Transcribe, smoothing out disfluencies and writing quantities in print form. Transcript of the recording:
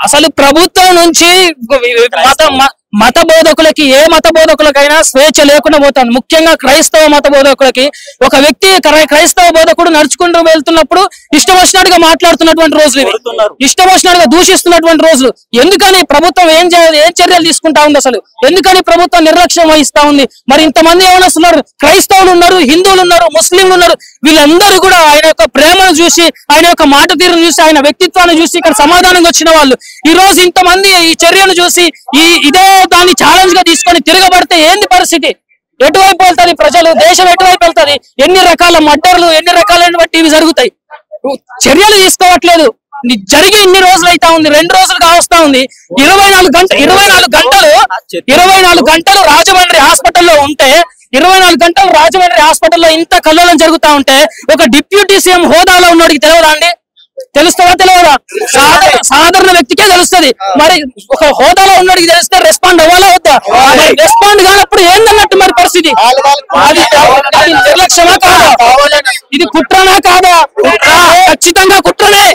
అసలు ప్రభుత్వం నుంచి మత బోధకులకి ఏ మత బోధకులకైనా స్వేచ్ఛ లేకుండా పోతుంది. ముఖ్యంగా క్రైస్తవ మత బోధకులకి ఒక వ్యక్తి క్రైస్తవ బోధకుడు నడుచుకుంటూ వెళ్తున్నప్పుడు ఇష్టం వచ్చినట్టుగా మాట్లాడుతున్నటువంటి రోజులు ఇవి, ఇష్టం వచ్చినట్టుగా దూషిస్తున్నటువంటి రోజులు. ఎందుకని ప్రభుత్వం ఏం చర్యలు తీసుకుంటా ఉంది? అసలు ఎందుకని ప్రభుత్వం నిర్లక్ష్యం వహిస్తా ఉంది? మరి ఇంతమంది ఏమనుస్తున్నారు? క్రైస్తవులు ఉన్నారు, హిందువులు ఉన్నారు, ముస్లింలు ఉన్నారు. వీళ్ళందరూ కూడా ఆయన యొక్క ప్రేమను చూసి, ఆయన యొక్క మాట తీరును చూసి, ఆయన వ్యక్తిత్వాన్ని చూసి ఇక్కడ సమాధానంగా వచ్చిన వాళ్ళు ఈ రోజు ఇంతమంది ఈ చర్యను చూసి ఇదే దాన్ని ఛాలెంజ్ గా తీసుకొని తిరగబడితే ఏంది పరిస్థితి? ఎటువైపు వెళ్తుంది ప్రజలు? దేశం ఎటువైపు వెళ్తుంది? ఎన్ని రకాల మర్డర్లు, ఎన్ని రకాలైనటువంటి ఇవి జరుగుతాయి. చర్యలు తీసుకోవట్లేదు. జరిగి ఇన్ని రోజులు అయితా ఉంది, 2 రోజులు కావస్తా ఉంది. 24 గంటలు రాజమండ్రి హాస్పిటల్లో ఉంటే, 24 గంటలు రాజమండ్రి హాస్పిటల్లో ఇంత కల్లోలం జరుగుతా ఉంటే ఒక డిప్యూటీ సీఎం హోదాలో ఉన్నోడికి తెలియదా అండి? తెలుస్తుందా తెలియదా? సాధారణ వ్యక్తికే తెలుస్తుంది. మరి ఒక హోదాలో ఉన్నోడికి తెలిస్తే రెస్పాండ్ అవ్వాలా వద్దా? రెస్పాండ్ కానప్పుడు ఏందన్నట్టు మరి పరిస్థితి? అది నిర్లక్ష్యమా కాదా? ఇది కుట్రనా కాదా? ఖచ్చితంగా కుట్ర.